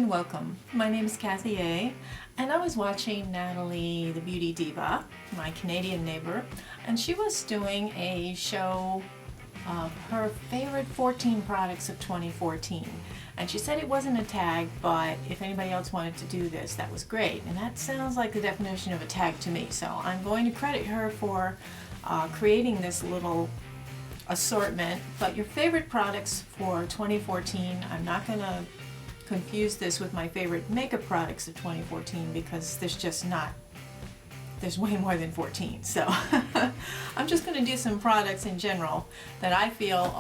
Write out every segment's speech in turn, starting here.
and welcome. My name is KathyAs, and I was watching Nathalie TheBeautyDiva, my Canadian neighbor, and she was doing a show of her favorite 14 products of 2014. And she said it wasn't a tag, but if anybody else wanted to do this, that was great. And that sounds like the definition of a tag to me. So I'm going to credit her for creating this little assortment. But your favorite products for 2014, I'm not going to confuse this with my favorite makeup products of 2014 because there's way more than 14. So I'm just going to do some products in general that I feel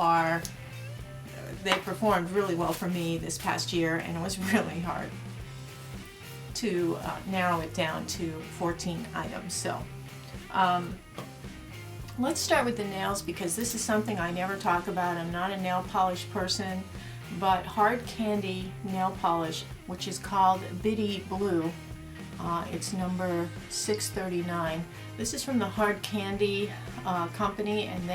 they performed really well for me this past year, and it was really hard to narrow it down to 14 items. So let's start with the nails, because this is something I never talk about. I'm not a nail polish person, but Hard Candy nail polish, which is called Bitty Blue. It's number 639. This is from the Hard Candy company, and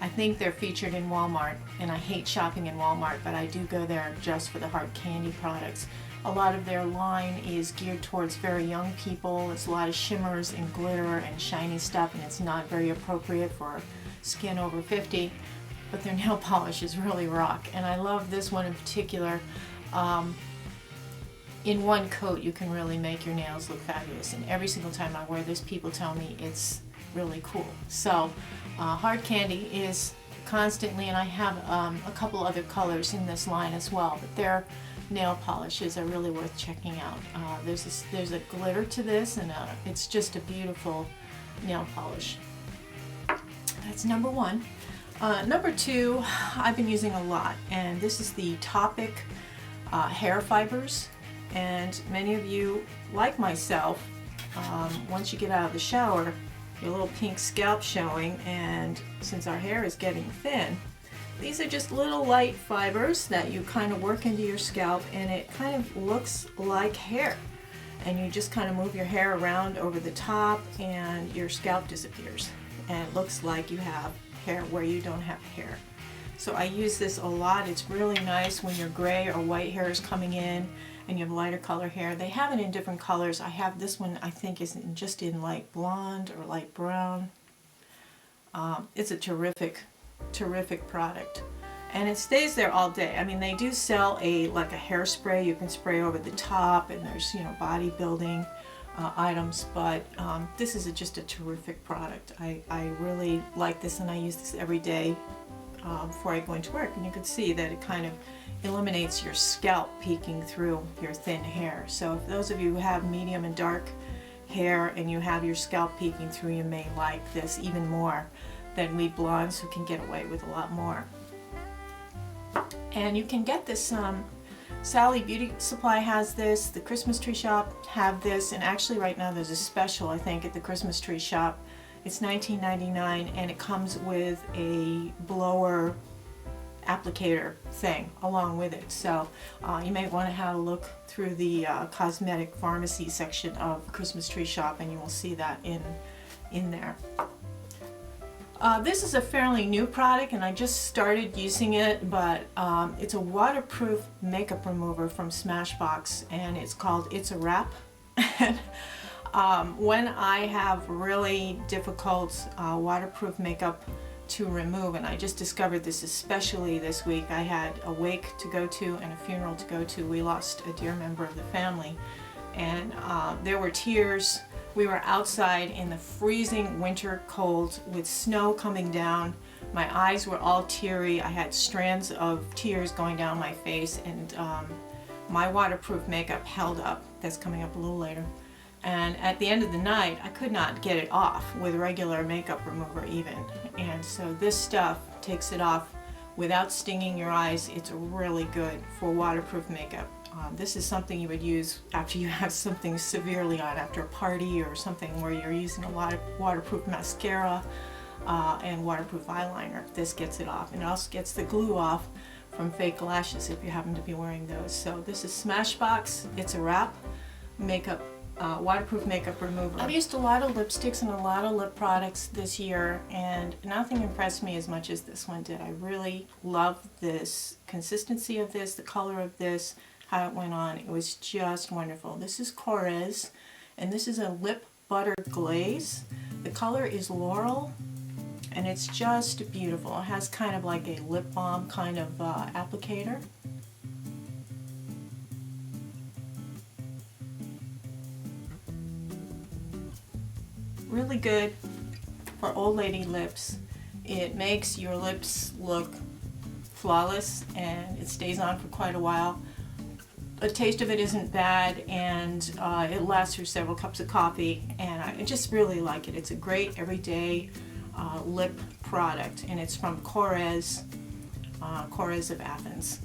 I think they're featured in Walmart, and I hate shopping in Walmart, but I do go there just for the Hard Candy products. A lot of their line is geared towards very young people. It's a lot of shimmers and glitter and shiny stuff, and it's not very appropriate for skin over 50. But their nail polishes really rock, and I love this one in particular. In one coat you can really make your nails look fabulous, and every single time I wear this people tell me it's really cool. So Hard Candy is constantly, and I have a couple other colors in this line as well, but their nail polishes are really worth checking out. There's a glitter to this, and it's just a beautiful nail polish. That's number one. Number two, I've been using a lot, and this is the Topic hair fibers. And many of you, like myself, once you get out of the shower, your little pink scalp showing, and since our hair is getting thin, these are just little light fibers that you kind of work into your scalp, and it kind of looks like hair. And you just kind of move your hair around over the top, and your scalp disappears, and it looks like you have hair where you don't have hair. So I use this a lot. It's really nice when your gray or white hair is coming in and you have lighter color hair. They have it in different colors. I have this one, I think, is just in light blonde or light brown. It's a terrific product, and it stays there all day. I mean, they do sell like a hairspray you can spray over the top, and there's bodybuilding items, but this is just a terrific product. I really like this, and I use this every day before I go into work, and you can see that it kind of eliminates your scalp peeking through your thin hair. So if those of you who have medium and dark hair and you have your scalp peeking through, you may like this even more than we blondes, who can get away with a lot more. And you can get this, Sally Beauty Supply has this, the Christmas Tree Shop have this, and actually right now there's a special, I think, at the Christmas Tree Shop. It's $19.99, and it comes with a blower applicator thing along with it. So you may want to have a look through the cosmetic pharmacy section of Christmas Tree Shop, and you will see that in there. This is a fairly new product, and I just started using it, but it's a waterproof makeup remover from Smashbox, and it's called It's a Wrap. When I have really difficult waterproof makeup to remove, and I just discovered this especially this week. I had a wake to go to and a funeral to go to. We lost a dear member of the family, and there were tears. We were outside in the freezing winter cold with snow coming down. My eyes were all teary. I had strands of tears going down my face, and my waterproof makeup held up. That's coming up a little later. And at the end of the night, I could not get it off with regular makeup remover even. And so this stuff takes it off without stinging your eyes. It's really good for waterproof makeup. This is something you would use after you have something severely on, after a party or something where you're using a lot of waterproof mascara and waterproof eyeliner. This gets it off, and it also gets the glue off from fake lashes if you happen to be wearing those. So this is Smashbox. It's a Wrap makeup waterproof makeup remover. I've used a lot of lipsticks and a lot of lip products this year, and nothing impressed me as much as this one did. I really love this consistency of this, the color of this. how it went on. It was just wonderful. This is KathyAs, and this is a lip butter glaze. The color is Laurel, and it's just beautiful. It has kind of like a lip balm kind of applicator. Really good for old lady lips. It makes your lips look flawless, and it stays on for quite a while. The taste of it isn't bad, and it lasts through several cups of coffee, and I just really like it. It's a great everyday lip product, and it's from KathyAs, KathyAs of Athens.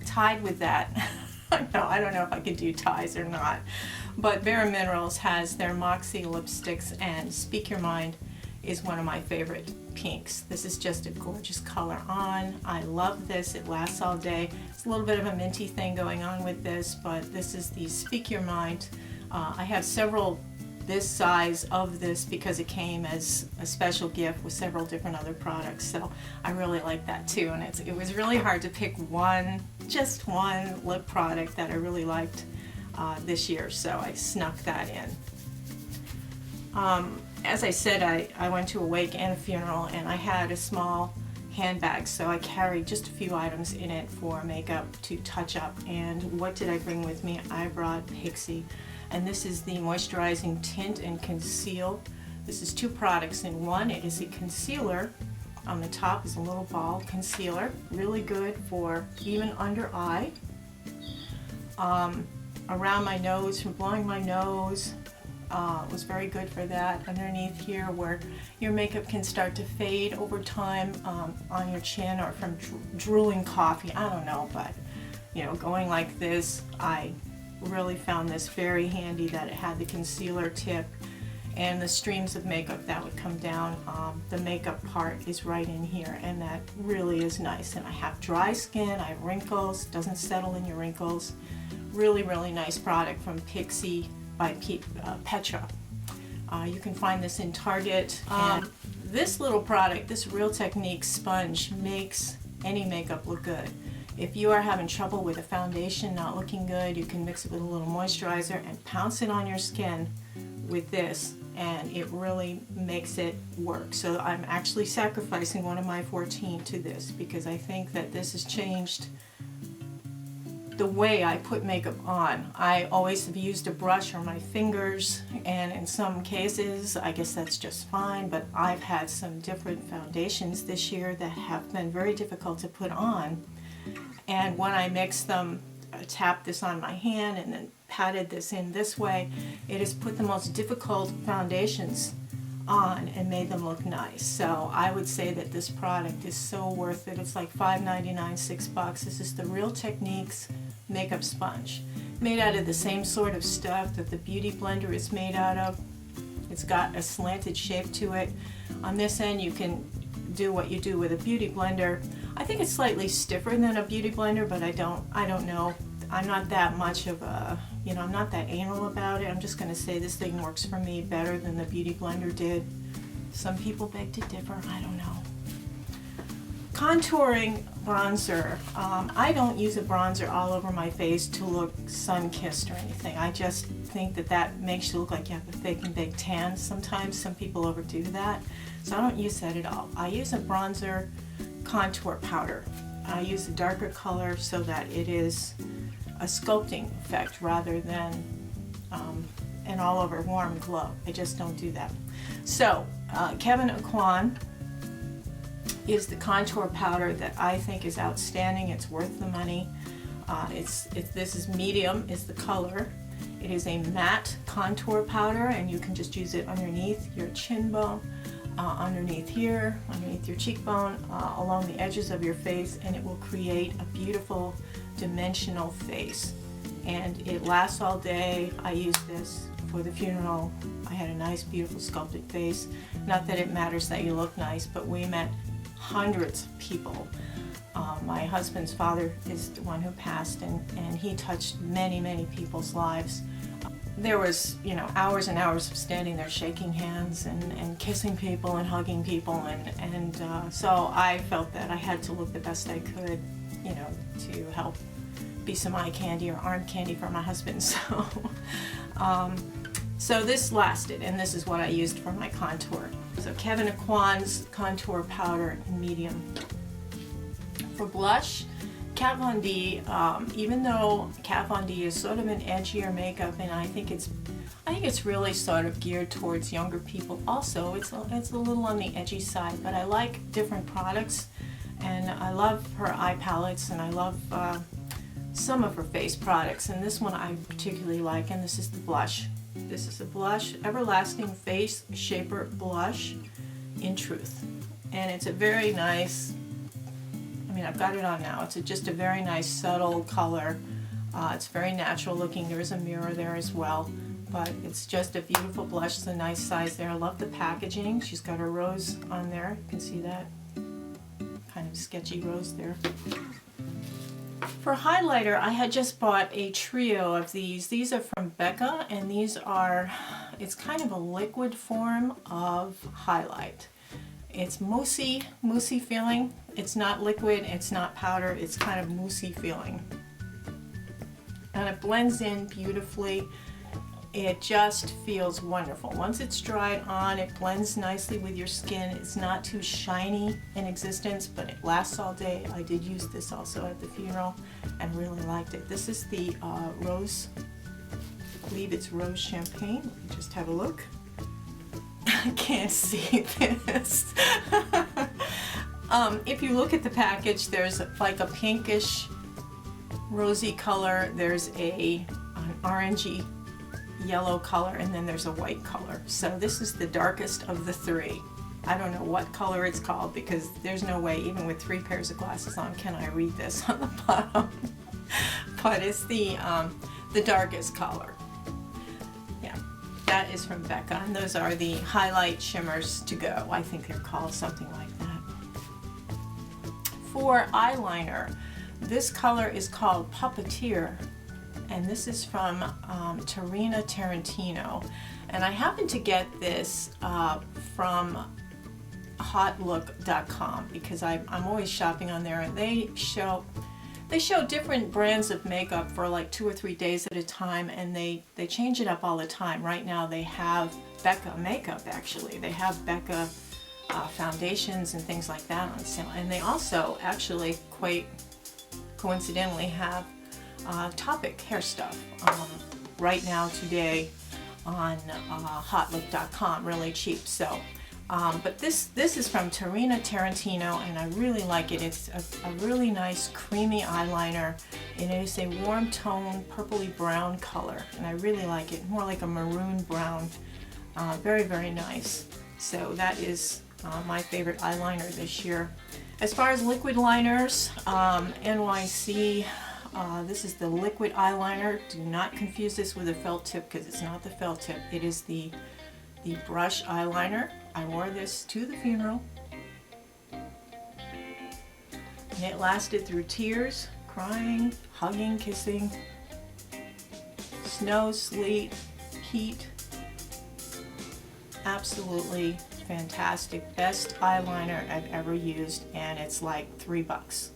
Tied with that, no, I don't know if I could do ties or not, but Bare Minerals has their Moxie lipsticks, and Speak Your Mind is one of my favorite pinks. This is just a gorgeous color on. I love this. It lasts all day. It's a little bit of a minty thing going on with this, but this is the Speak Your Mind. I have several this size of this because it came as a special gift with several different other products, so I really like that too. And it was really hard to pick just one lip product that I really liked this year, so I snuck that in. As I said, I went to a wake and a funeral, and I had a small handbag, so I carried just a few items in it for makeup to touch up. And what did I bring with me? I brought Pixie, and this is the Moisturizing Tint and Conceal. This is two products in one. It is a concealer. On the top is a little ball concealer, really good for even under eye, around my nose, from blowing my nose. Was very good for that. Underneath here, where your makeup can start to fade over time, on your chin, or from drooling coffee, I don't know, but you know, going like this, I really found this very handy, that it had the concealer tip and the streams of makeup that would come down. The makeup part is right in here, and that really is nice. And I have dry skin, I have wrinkles, doesn't settle in your wrinkles. Really, really nice product from Pixie by Petra. You can find this in Target. This little product, this Real Techniques sponge, makes any makeup look good. If you are having trouble with a foundation not looking good, you can mix it with a little moisturizer and pounce it on your skin with this, and it really makes it work. So I'm actually sacrificing one of my 14 to this, because I think that this has changed the way I put makeup on. I always have used a brush or my fingers, and in some cases I guess that's just fine, but I've had some different foundations this year that have been very difficult to put on, and when I mix them, I tapped this on my hand and then patted this in this way, it has put the most difficult foundations on and made them look nice. So I would say that this product is so worth it. It's like $5.99, $6. This is the Real Techniques makeup sponge, made out of the same sort of stuff that the Beauty Blender is made out of. It's got a slanted shape to it. On this end, you can do what you do with a Beauty Blender. I think it's slightly stiffer than a Beauty Blender, but I don't know. I'm not that much of a, I'm not that anal about it. I'm just going to say this thing works for me better than the Beauty Blender did. Some people beg to differ, I don't know. Contouring bronzer. I don't use a bronzer all over my face to look sun-kissed or anything. I just think that that makes you look like you have a fake and baked tan. Sometimes some people overdo that, so I don't use that at all. I use a bronzer contour powder. I use a darker color so that it is a sculpting effect rather than an all-over warm glow. I just don't do that. So Kevyn Aucoin is the contour powder that I think is outstanding. It's worth the money. This is medium is the color. It is a matte contour powder, and you can just use it underneath your chin bone, underneath here, underneath your cheekbone, along the edges of your face, and it will create a beautiful dimensional face. And it lasts all day. I used this for the funeral. I had a nice, beautiful sculpted face. Not that it matters that you look nice, but we met hundreds of people. My husband's father is the one who passed, and he touched many, many people's lives. There was, hours and hours of standing there shaking hands and kissing people and hugging people, and so I felt that I had to look the best I could you know, to help be some eye candy or arm candy for my husband. So this lasted, and this is what I used for my contour. So Kevin Aquan's contour powder in medium. For blush, Kat Von D, even though Kat Von D is sort of an edgier makeup, and I think it's really sort of geared towards younger people also. It's a little on the edgy side, but I like different products, and I love her eye palettes, and I love some of her face products, and this one I particularly like, and this is the blush. This is a blush, Everlasting Face Shaper Blush in Truth, and it's a very nice, I mean, I've got it on now. It's just a very nice subtle color. It's very natural looking. There's a mirror there as well, but it's just a beautiful blush. It's a nice size there. I love the packaging. She's got her rose on there. You can see that kind of sketchy rose there. For highlighter, I had just bought a trio of these. These are from Becca, and these are, it's kind of a liquid form of highlight. It's moussey feeling. It's not liquid, it's not powder, it's kind of moussey feeling. And it blends in beautifully. It just feels wonderful. Once it's dried on, it blends nicely with your skin. It's not too shiny in existence, but it lasts all day. I did use this also at the funeral and really liked it. This is the rose, I believe it's rose champagne. Let me just have a look. I can't see this. If you look at the package, there's like a pinkish rosy color, there's an orangey yellow color, and then there's a white color. So this is the darkest of the three. I don't know what color it's called because there's no way, even with 3 pairs of glasses on, can I read this on the bottom. But it's the darkest color. Yeah, that is from Becca, and those are the highlight shimmers to go. I think they're called something like that. For eyeliner, this color is called Puppeteer, and this is from Tarina Tarantino, and I happened to get this from hotlook.com because I'm always shopping on there, and they show different brands of makeup for like 2 or 3 days at a time, and they change it up all the time. Right now they have Becca makeup, actually. They have Becca foundations and things like that on sale, and they also actually quite coincidentally have Topic hair stuff right now today on hotlook.com, really cheap. So but this is from Tarina Tarantino, and I really like it. It's a really nice creamy eyeliner, and it is a warm tone purpley brown color, and I really like it, more like a maroon brown. Very, very nice. So that is my favorite eyeliner this year. As far as liquid liners, NYC, this is the liquid eyeliner. Do not confuse this with a felt tip because it's not the felt tip. It is the brush eyeliner. I wore this to the funeral, and it lasted through tears, crying, hugging, kissing, snow, sleet, heat. Absolutely fantastic. Best eyeliner I've ever used, and it's like $3.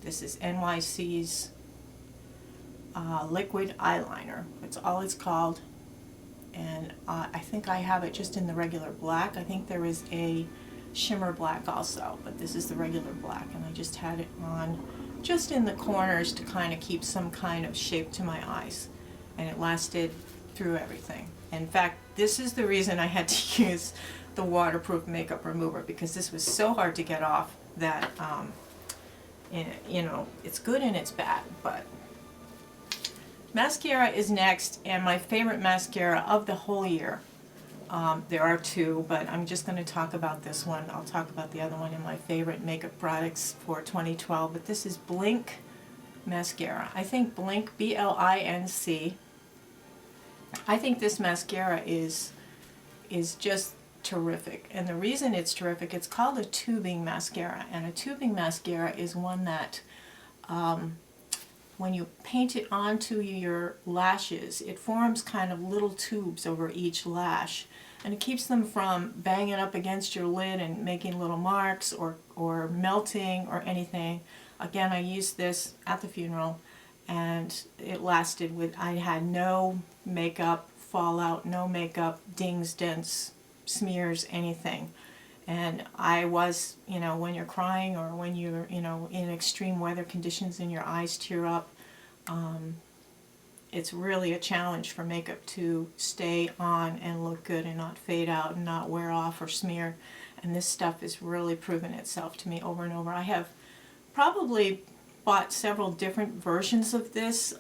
This is NYC's liquid eyeliner. That's all it's called. And I think I have it just in the regular black. I think there is a shimmer black also, but this is the regular black, and I just had it on just in the corners to kind of keep some kind of shape to my eyes, and it lasted through everything. In fact, this is the reason I had to use the waterproof makeup remover, because this was so hard to get off that you know, it's good and it's bad. But mascara is next, and my favorite mascara of the whole year. There are 2, but I'm just going to talk about this one. I'll talk about the other one in my favorite makeup products for 2012, but this is Blink mascara. I think Blink, B-L-I-N-C. I think this mascara is just terrific, and the reason it's terrific, it's called a tubing mascara, and a tubing mascara is one that when you paint it onto your lashes, it forms kind of little tubes over each lash, and it keeps them from banging up against your lid and making little marks or melting or anything. Again, I used this at the funeral, and it lasted with, I had no makeup fallout, no makeup dings, dents, smears, anything. And I was, you know, when you're crying or when you're, you know, in extreme weather conditions and your eyes tear up, it's really a challenge for makeup to stay on and look good and not fade out and not wear off or smear. And this stuff has really proven itself to me over and over. I have probably bought several different versions of this.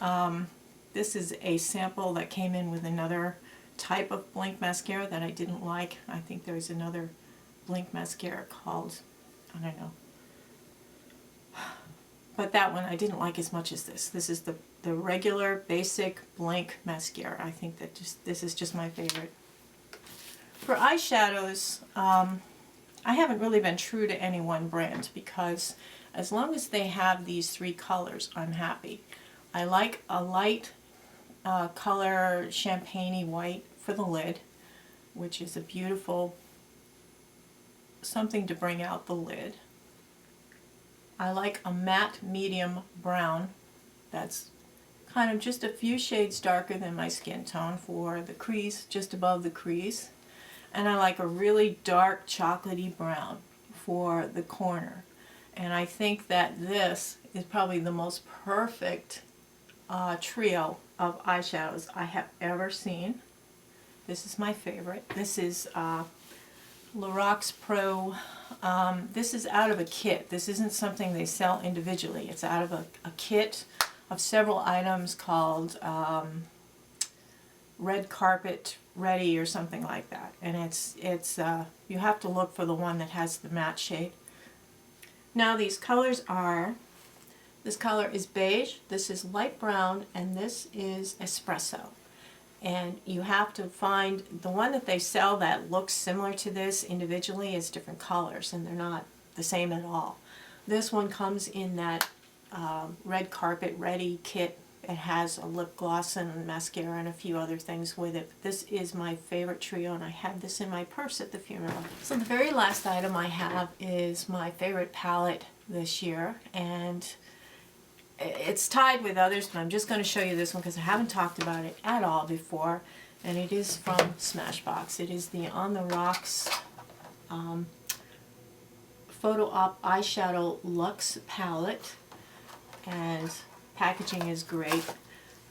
This is a sample that came in with another type of Blink mascara that I didn't like. I think there's another Blink mascara called, I don't know. But that one I didn't like as much as this. This is the regular basic Blink mascara. I think that this is just my favorite. For eyeshadows, I haven't really been true to any one brand, because as long as they have these three colors, I'm happy. I like a light color champagne-y white for the lid, which is a beautiful something to bring out the lid. I like a matte medium brown that's kind of just a few shades darker than my skin tone for the crease, just above the crease. And I like a really dark chocolatey brown for the corner. And I think that this is probably the most perfect trio of eyeshadows I have ever seen. This is my favorite. This is Lorax Pro. This is out of a kit. This isn't something they sell individually. It's out of a kit of several items called Red Carpet Ready or something like that. And it's you have to look for the one that has the matte shade. Now these colors are, this color is beige, this is light brown, and this is espresso. And you have to find the one that they sell that looks similar to this individually is different colors, and they're not the same at all. This one comes in that Red Carpet Ready kit. It has a lip gloss and mascara and a few other things with it. This is my favorite trio, and I had this in my purse at the funeral. So the very last item I have is my favorite palette this year, and it's tied with others, but I'm just going to show you this one because I haven't talked about it at all before, and it is from Smashbox. It is the On the Rocks Photo Op Eyeshadow Luxe Palette, and packaging is great.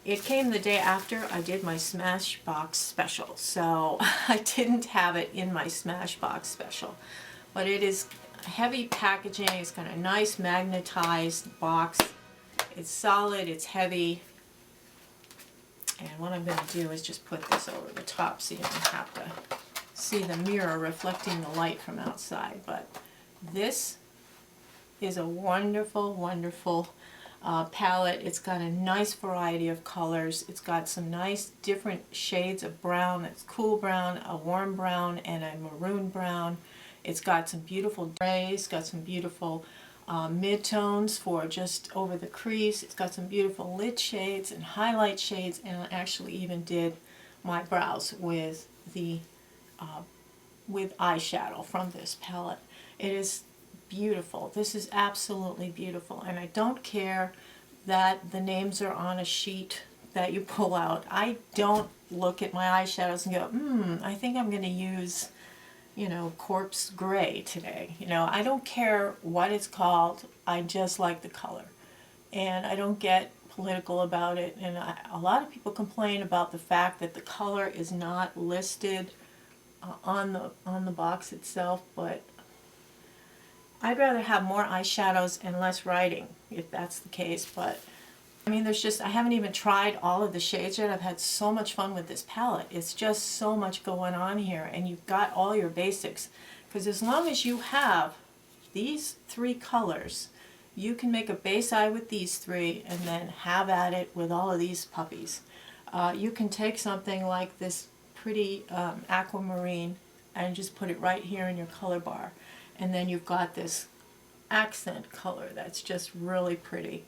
It came the day after I did my Smashbox special, so I didn't have it in my Smashbox special. But it is heavy packaging. It's got a nice magnetized box. It's solid, it's heavy. And what I'm going to do is just put this over the top so you don't have to see the mirror reflecting the light from outside. But this is a wonderful, wonderful palette. It's got a nice variety of colors. It's got some nice different shades of brown. It's cool brown, a warm brown, and a maroon brown. It's got some beautiful grays, got some beautiful mid-tones for just over the crease. It's got some beautiful lid shades and highlight shades, and I actually even did my brows with the with eyeshadow from this palette. It is beautiful. This is absolutely beautiful, and I don't care that the names are on a sheet that you pull out. I don't look at my eyeshadows and go, I think I'm going to use, you know, corpse gray today. You know, I don't care what it's called. I just like the color, and I don't get political about it. And a lot of people complain about the fact that the color is not listed on the box itself, but I'd rather have more eyeshadows and less writing if that's the case. But I mean, there's just, I haven't even tried all of the shades yet. I've had so much fun with this palette. It's just so much going on here, and you've got all your basics. Because as long as you have these three colors, you can make a base eye with these three and then have at it with all of these puppies. You can take something like this pretty aquamarine and just put it right here in your color bar. And then you've got this accent color that's just really pretty.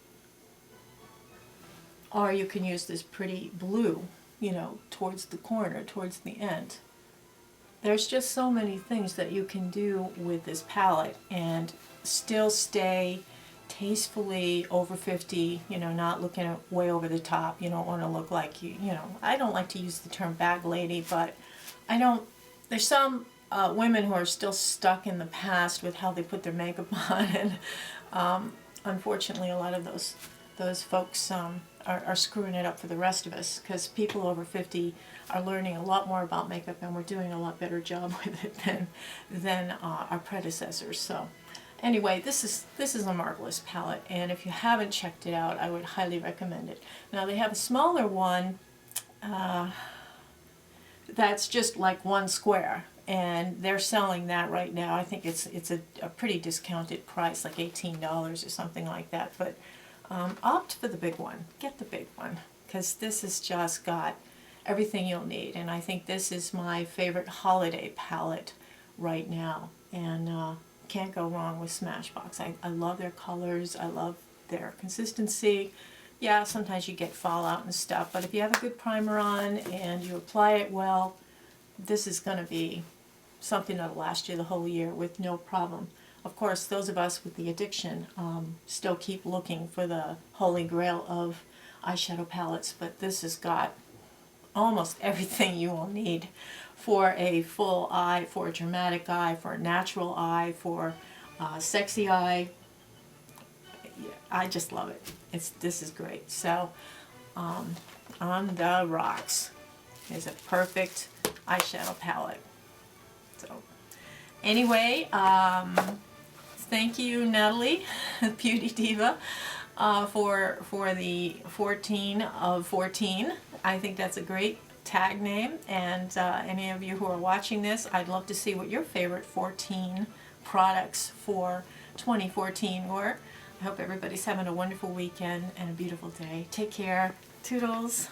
Or you can use this pretty blue, you know, towards the corner, towards the end. There's just so many things that you can do with this palette and still stay tastefully over 50, you know, not looking at way over the top. You don't want to look like you know, I don't like to use the term bag lady, but I don't, there's some women who are still stuck in the past with how they put their makeup on, and unfortunately a lot of those folks are screwing it up for the rest of us, because people over 50 are learning a lot more about makeup, and we're doing a lot better job with it than our predecessors. So anyway, this is a marvelous palette, and if you haven't checked it out, I would highly recommend it. Now they have a smaller one that's just like one square, and they're selling that right now. I think it's a pretty discounted price, like $18 or something like that. But opt for the big one. Get the big one, because this has just got everything you'll need. And I think this is my favorite holiday palette right now. And can't go wrong with Smashbox. I love their colors. I love their consistency. Yeah, sometimes you get fallout and stuff, but if you have a good primer on and you apply it well, this is going to be something that'll last you the whole year with no problem. Of course, those of us with the addiction still keep looking for the holy grail of eyeshadow palettes, but this has got almost everything you will need for a full eye, for a dramatic eye, for a natural eye, for a sexy eye. I just love it. This is great. So, On the Rocks is a perfect eyeshadow palette. So, anyway, thank you, Nathalie TheBeautyDiva, for the 14 of 14. I think that's a great tag name, and any of you who are watching this, I'd love to see what your favorite 14 products for 2014 were. I hope everybody's having a wonderful weekend and a beautiful day. Take care. Toodles.